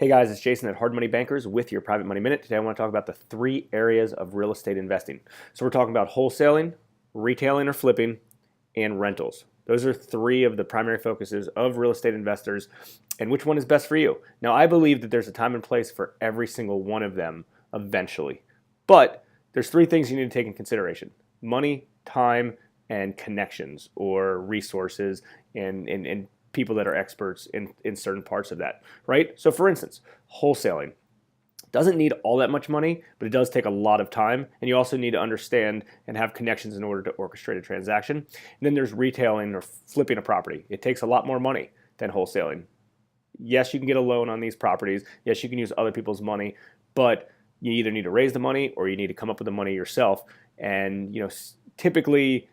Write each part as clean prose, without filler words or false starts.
Hey guys, it's Jason at Hard Money Bankers with your Private Money Minute. Today I want to talk about the three areas of real estate investing. So we're talking about wholesaling, retailing or flipping, and rentals. Those are three of the primary focuses of real estate investors, and which one is best for you. Now I believe that there's a time and place for every single one of them eventually. But there's three things you need to take in consideration: money, time, and connections or resources and people that are experts in certain parts of that, right? So for instance, wholesaling doesn't need all that much money, but it does take a lot of time, and you also need to understand and have connections in order to orchestrate a transaction. And then there's retailing or flipping a property. It takes a lot more money than wholesaling. Yes, you can get a loan on these properties. Yes, you can use other people's money, but you either need to raise the money or you need to come up with the money yourself. And typically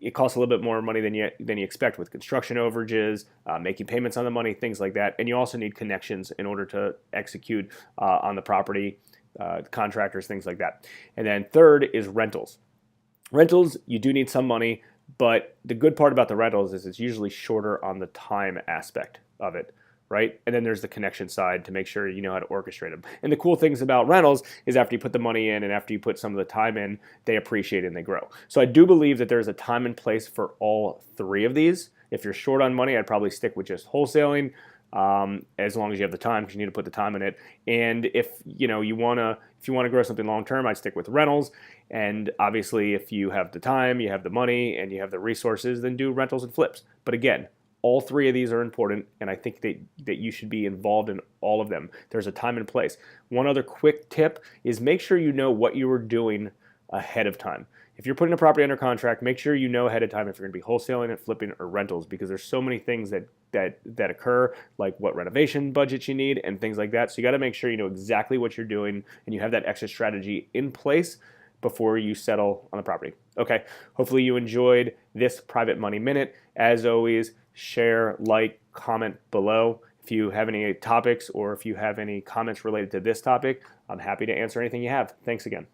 it costs a little bit more money than you expect with construction overages, making payments on the money, things like that. And you also need connections in order to execute on the property, contractors, things like that. And then third is rentals. Rentals, you do need some money, but the good part about the rentals is it's usually shorter on the time aspect of it, right? And then there's the connection side to make sure you know how to orchestrate them. And the cool things about rentals is after you put the money in and after you put some of the time in, they appreciate and they grow. So I do believe that there's a time and place for all three of these. If you're short on money, I'd probably stick with just wholesaling, as long as you have the time, because you need to put the time in it. And if you want to grow something long term, I'd stick with rentals. And obviously, if you have the time, you have the money, and you have the resources, then do rentals and flips. But again, all three of these are important, and I think that you should be involved in all of them. There's a time and place. One other quick tip is make sure you know what you are doing ahead of time. If you're putting a property under contract, make sure you know ahead of time if you're going to be wholesaling it, flipping, or rentals, because there's so many things that occur, like what renovation budgets you need and things like that. So you got to make sure you know exactly what you're doing and you have that exit strategy in place before you settle on the property. Okay, hopefully you enjoyed this Private Money Minute. As always, share, like, comment below. If you have any topics or if you have any comments related to this topic, I'm happy to answer anything you have. Thanks again.